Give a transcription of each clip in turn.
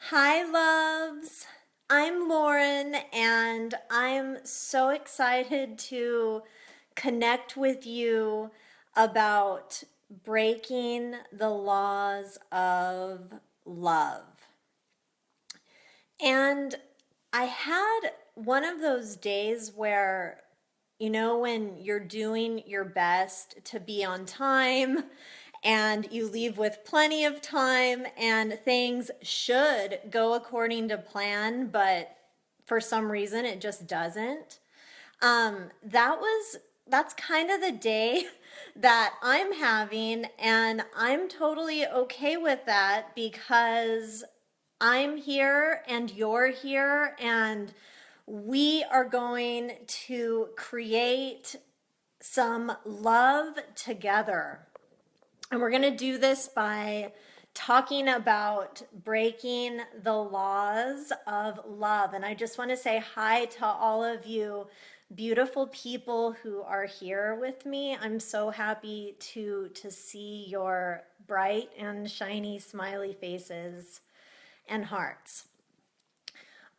Hi, loves. I'm Lauren, and I'm so excited to connect with you about breaking the laws of love. And I had one of those days where, when you're doing your best to be on time and you leave with plenty of time and things should go according to plan, but for some reason it just doesn't. That's kind of the day that I'm having, and I'm totally okay with that because I'm here and you're here, and we are going to create some love together. And we're going to do this by talking about breaking the laws of love. And I just want to say hi to all of you beautiful people who are here with me. I'm so happy to see your bright and shiny smiley faces and hearts.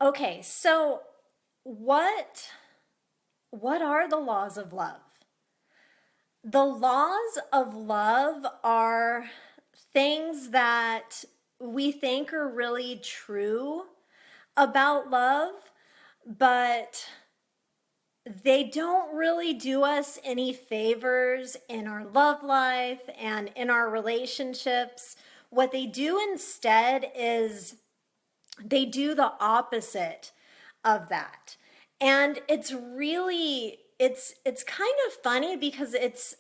Okay, so what are the laws of love? The laws of love are things that we think are really true about love, but they don't really do us any favors in our love life and in our relationships. What they do instead is they do the opposite of that. And it's kind of funny because it's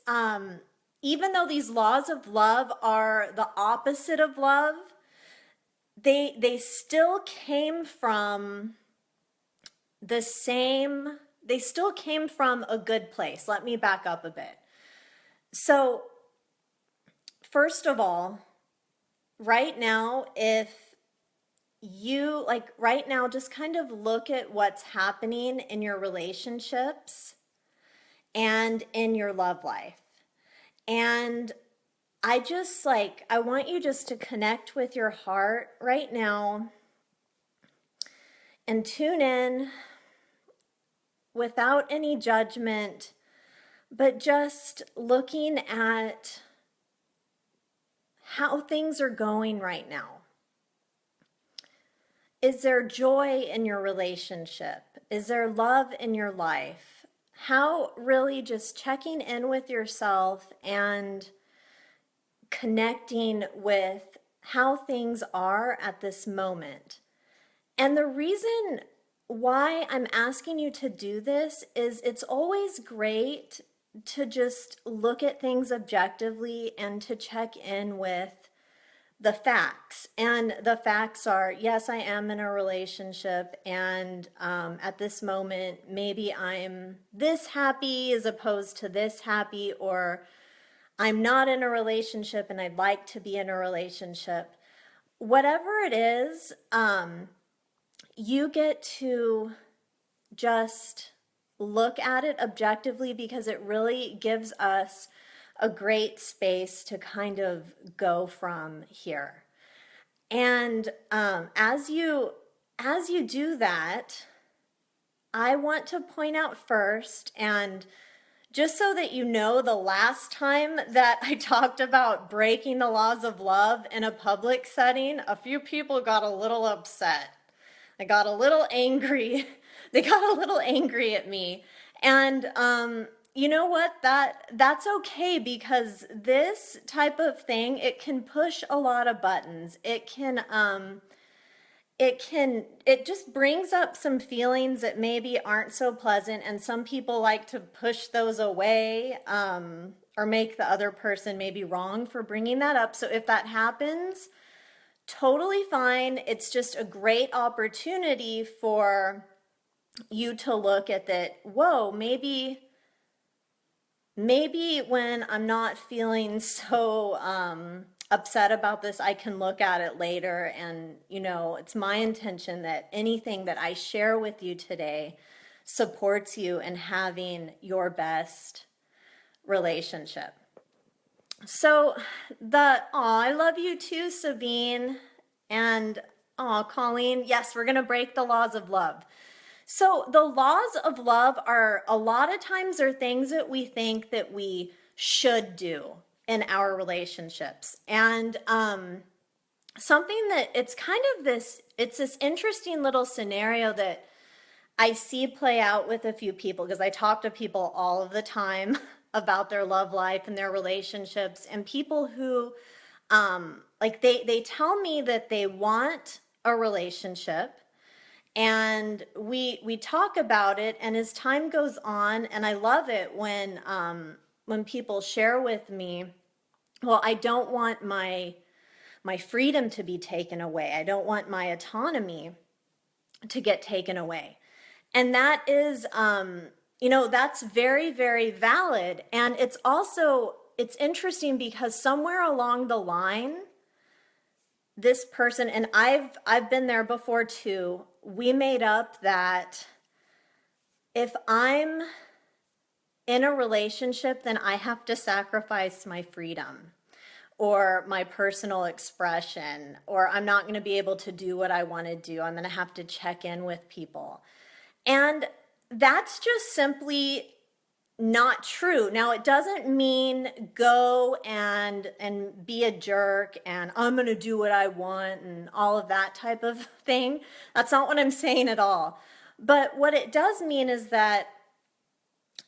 even though these laws of love are the opposite of love, they still came from the same they still came from a good place. Let me back up a bit. So, first of all, right now, if you like right now, just kind of look at what's happening in your relationships and in your love life. And I want you just to connect with your heart right now and tune in without any judgment, but just looking at how things are going right now. Is there joy in your relationship? Is there love in your life? How really just checking in with yourself and connecting with how things are at this moment. And the reason why I'm asking you to do this is it's always great to just look at things objectively and to check in with the facts. And the facts are, yes, I am in a relationship, and at this moment, maybe I'm this happy as opposed to this happy, or I'm not in a relationship and I'd like to be in a relationship. Whatever it is, you get to just look at it objectively because it really gives us a great space to kind of go from here. And as you do that, I want to point out first, and just so that you know, the last time that I talked about breaking the laws of love in a public setting, a few people got a little upset. They got a little angry. They got a little angry at me. And you know what? That's okay, because this type of thing, it can push a lot of buttons. It just brings up some feelings that maybe aren't so pleasant, and some people like to push those away, or make the other person maybe wrong for bringing that up. So if that happens, totally fine. It's just a great opportunity for you to look at that. Whoa, maybe when I'm not feeling so upset about this, I can look at it later. And, it's my intention that anything that I share with you today supports you in having your best relationship. So I love you too, Sabine. And Oh, Colleen, yes, we're going to break the laws of love. So the laws of love are a lot of times are things that we think that we should do in our relationships. And something that it's kind of this interesting little scenario that I see play out with a few people because I talk to people all of the time about their love life and their relationships, and people who like they tell me that they want a relationship, and we talk about it, and as time goes on, and I love it when people share with me, well, I don't want my freedom to be taken away. I don't want my autonomy to get taken away. And that is, that's very, very valid. And it's interesting because somewhere along the line, this person, and I've been there before too, we made up that if I'm in a relationship, then I have to sacrifice my freedom or my personal expression, or I'm not going to be able to do what I want to do. I'm going to have to check in with people. And that's just simply not true. Now, it doesn't mean go and be a jerk and I'm going to do what I want and all of that type of thing. That's not what I'm saying at all. But what it does mean is that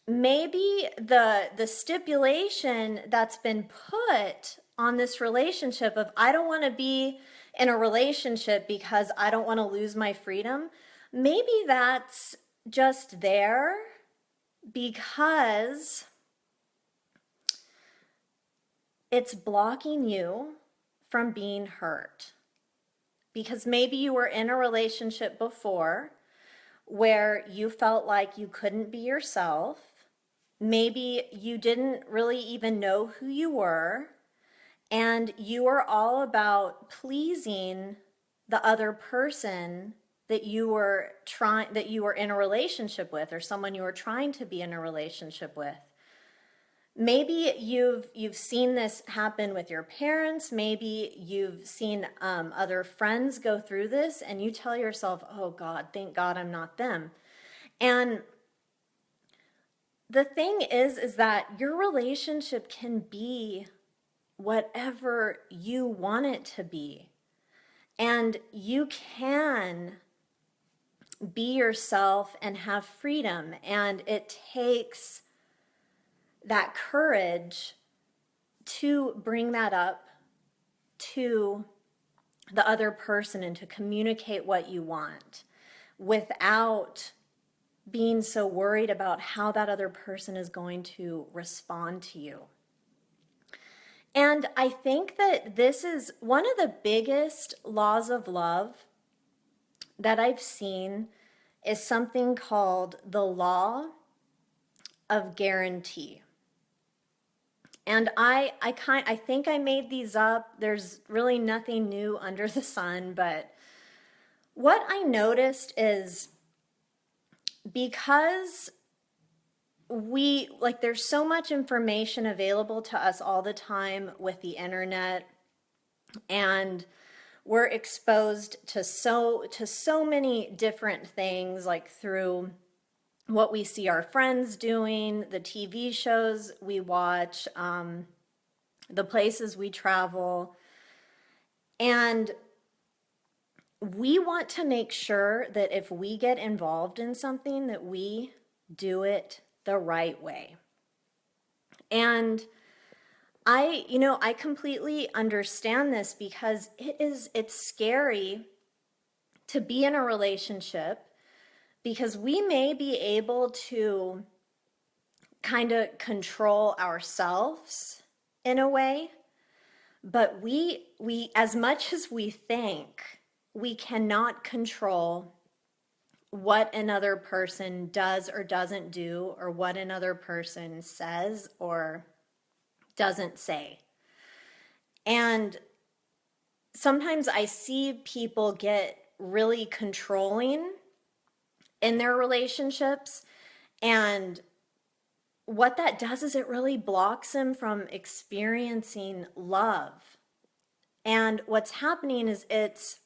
maybe the stipulation that's been put on this relationship of I don't want to be in a relationship because I don't want to lose my freedom, maybe that's just there because it's blocking you from being hurt. Because maybe you were in a relationship before where you felt like you couldn't be yourself. Maybe you didn't really even know who you were, and you were all about pleasing the other person that you were in a relationship with, or someone you were trying to be in a relationship with. Maybe you've seen this happen with your parents. Maybe you've seen other friends go through this, and you tell yourself, oh God, thank God I'm not them. And the thing is that your relationship can be whatever you want it to be. And you can be yourself and have freedom. And it takes that courage to bring that up to the other person and to communicate what you want without being so worried about how that other person is going to respond to you. And I think that this is one of the biggest laws of love that I've seen is something called the law of guarantee. And I think I made these up. There's really nothing new under the sun, but what I noticed is because there's so much information available to us all the time with the internet, and we're exposed to so many different things, like through what we see our friends doing, the TV shows we watch, the places we travel. And we want to make sure that if we get involved in something, that we do it the right way. And I completely understand this because it's scary to be in a relationship, because we may be able to kind of control ourselves in a way, but we as much as we think, we cannot control what another person does or doesn't do, or what another person says or doesn't say. And sometimes I see people get really controlling in their relationships, and what that does is it really blocks them from experiencing love. And what's happening is it's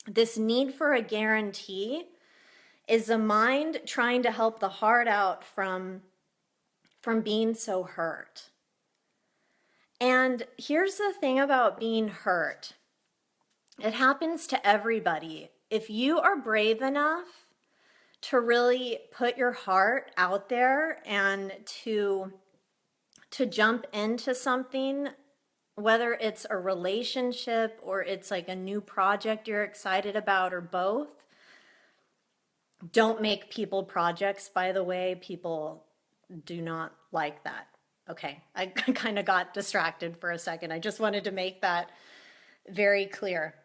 This need for a guarantee is the mind trying to help the heart out from being so hurt. And here's the thing about being hurt. It happens to everybody. If you are brave enough to really put your heart out there and to jump into something, whether it's a relationship or it's like a new project you're excited about or both. Don't make people projects, by the way. People do not like that. Okay, I kind of got distracted for a second. I just wanted to make that very clear.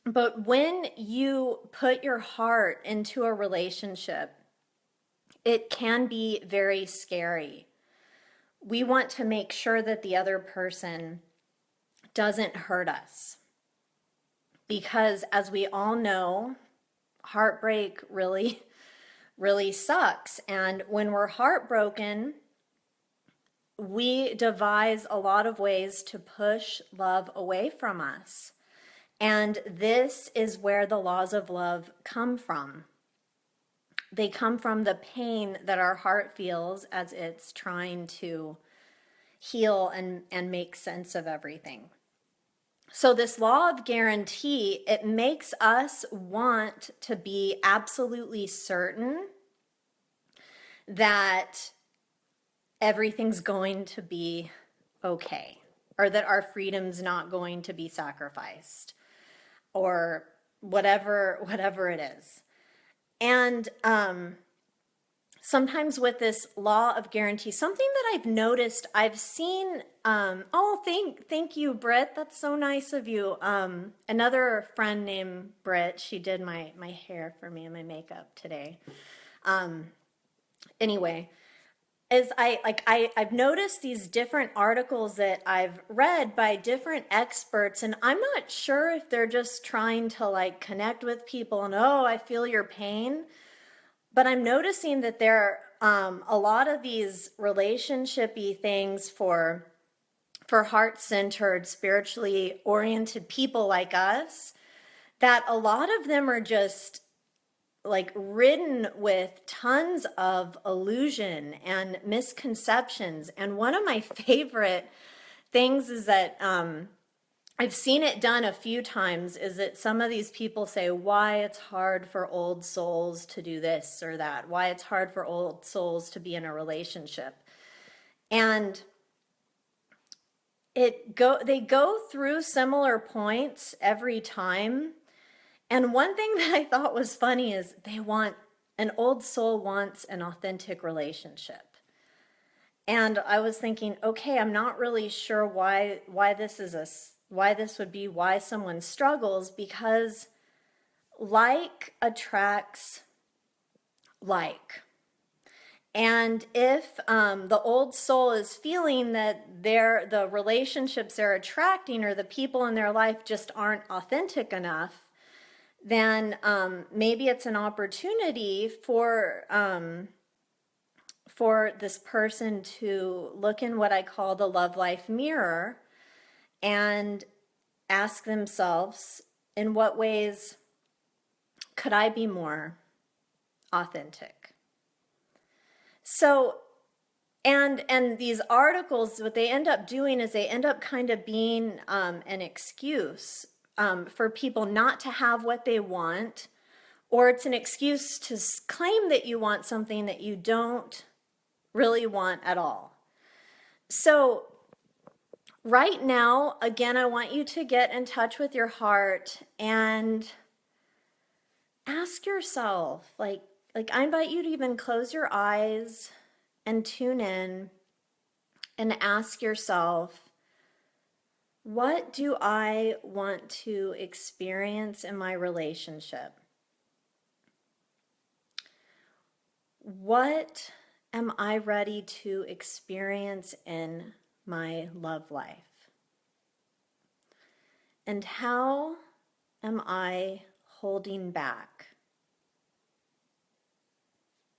But when you put your heart into a relationship, it can be very scary. We want to make sure that the other person doesn't hurt us. Because as we all know, heartbreak really, really sucks. And when we're heartbroken, we devise a lot of ways to push love away from us. And this is where the laws of love come from. They come from the pain that our heart feels as it's trying to heal and make sense of everything. So this law of guarantee, it makes us want to be absolutely certain that everything's going to be okay, or that our freedom's not going to be sacrificed, or whatever it is. And sometimes with this law of guarantee, something that I've noticed, I've seen, thank you, Britt. That's so nice of you. Another friend named Britt, she did my hair for me and my makeup today. Anyway, I've noticed these different articles that I've read by different experts, and I'm not sure if they're just trying to like connect with people and, oh, I feel your pain. But I'm noticing that there are a lot of these relationship-y things for heart-centered, spiritually oriented people like us, that a lot of them are just like ridden with tons of illusion and misconceptions. And one of my favorite things is that I've seen it done a few times, is that some of these people say why it's hard for old souls to do this or that, why it's hard for old souls to be in a relationship. And they go through similar points every time. And one thing that I thought was funny is an old soul wants an authentic relationship. And I was thinking, okay, I'm not really sure why this would be why someone struggles, because like attracts like. And if the old soul is feeling that the relationships they're attracting or the people in their life just aren't authentic enough, then maybe it's an opportunity for this person to look in what I call the love life mirror and ask themselves, in what ways could I be more authentic? So, and these articles, what they end up doing is they end up kind of being an excuse for people not to have what they want, or it's an excuse to claim that you want something that you don't really want at all. So right now, again, I want you to get in touch with your heart and ask yourself, like I invite you to even close your eyes and tune in and ask yourself, what do I want to experience in my relationship? What am I ready to experience in my love life? And how am I holding back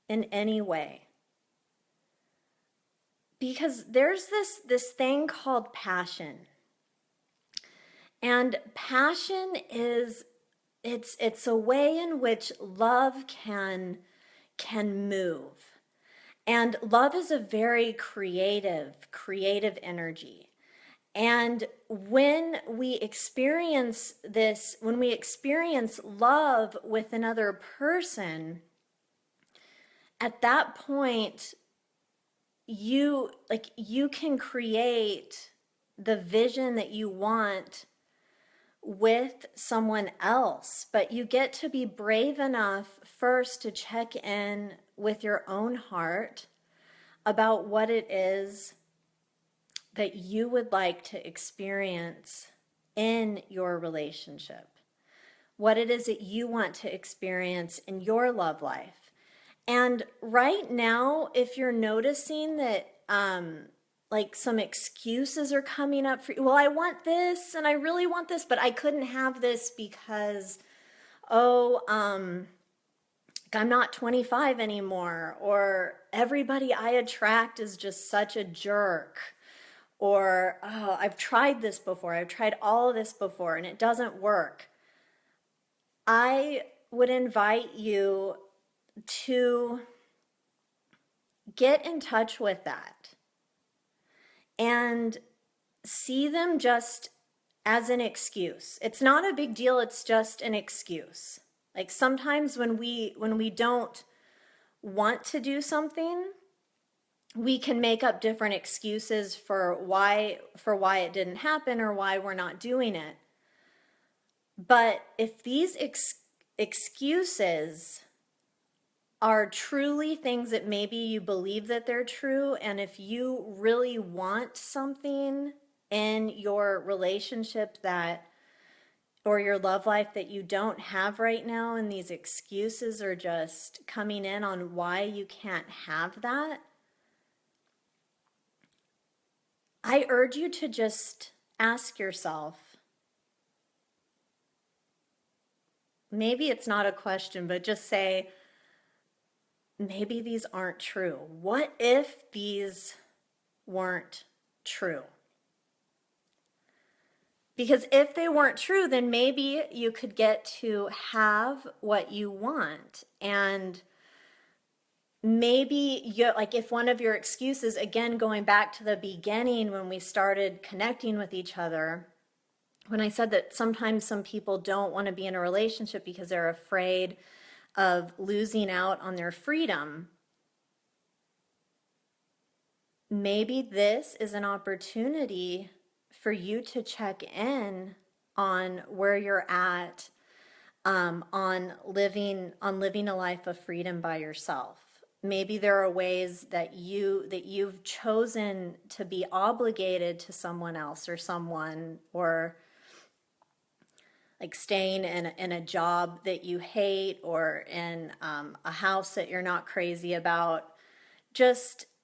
in any way? Because there's this thing called passion. And passion is it's a way in which love can move. And love is a very creative energy. And when we experience this, when we experience love with another person, at that point, you can create the vision that you want with someone else, but you get to be brave enough first to check in with your own heart about what it is that you would like to experience in your relationship, what it is that you want to experience in your love life. And right now, if you're noticing that like some excuses are coming up for you, well, I want this and I really want this, but I couldn't have this because, I'm not 25 anymore, or everybody I attract is just such a jerk, or I've tried this before, I've tried all of this before and it doesn't work. I would invite you to get in touch with that and see them just as an excuse. It's not a big deal, it's just an excuse. Like sometimes when we don't want to do something, we can make up different excuses for why it didn't happen or why we're not doing it. But if these excuses are truly things that maybe you believe that they're true, and if you really want something in your relationship that, or your love life that you don't have right now, and these excuses are just coming in on why you can't have that, I urge you to just ask yourself, maybe it's not a question, but just say, maybe these aren't true. What if these weren't true? Because if they weren't true, then maybe you could get to have what you want. And maybe like if one of your excuses, again, going back to the beginning when we started connecting with each other, when I said that sometimes some people don't want to be in a relationship because they're afraid of losing out on their freedom, maybe this is an opportunity for you to check in on where you're at, on living a life of freedom by yourself. Maybe there are ways that you've chosen to be obligated to someone else or someone, or like staying in a job that you hate, or in a house that you're not crazy about.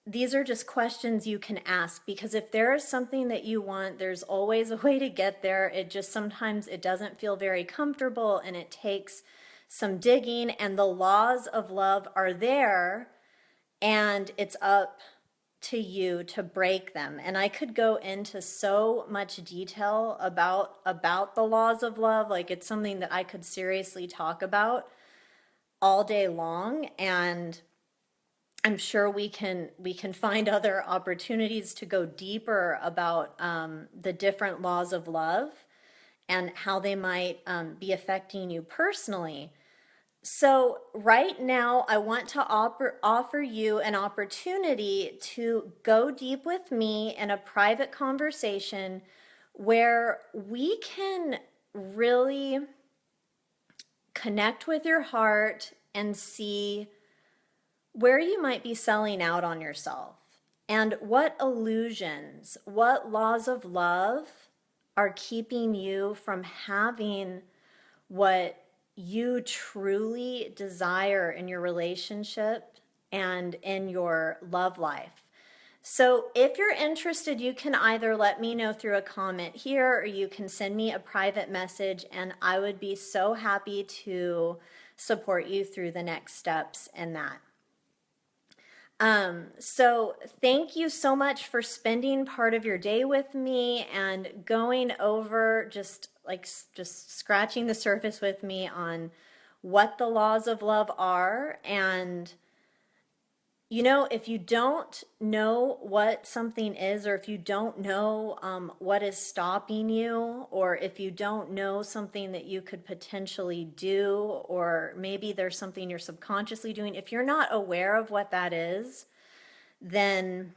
These are just questions you can ask, because if there is something that you want, there's always a way to get there. It just sometimes it doesn't feel very comfortable and it takes some digging, and the laws of love are there, and it's up to you to break them. And I could go into so much detail about the laws of love. Like it's something that I could seriously talk about all day long, and I'm sure we can find other opportunities to go deeper about the different laws of love and how they might be affecting you personally. So right now, I want to offer you an opportunity to go deep with me in a private conversation where we can really connect with your heart and see where you might be selling out on yourself, and what illusions, what laws of love are keeping you from having what you truly desire in your relationship and in your love life. So if you're interested, you can either let me know through a comment here, or you can send me a private message, and I would be so happy to support you through the next steps in that. So thank you so much for spending part of your day with me and going over just scratching the surface with me on what the laws of love are. And you know, if you don't know what something is, or if you don't know what is stopping you, or if you don't know something that you could potentially do, or maybe there's something you're subconsciously doing, if you're not aware of what that is, then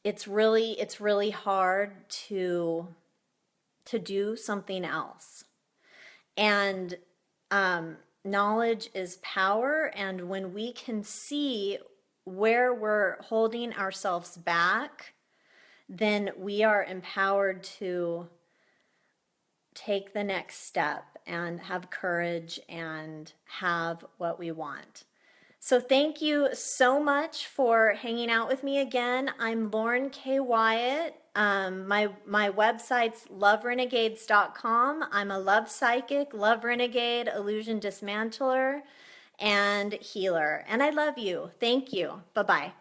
it's really hard to do something else. And knowledge is power, and when we can see where we're holding ourselves back, then we are empowered to take the next step and have courage and have what we want. So thank you so much for hanging out with me again. I'm Lauren K. Wyatt. My website's loverenegades.com. I'm a love psychic, love renegade, illusion dismantler, and healer. And I love you. Thank you. Bye-bye.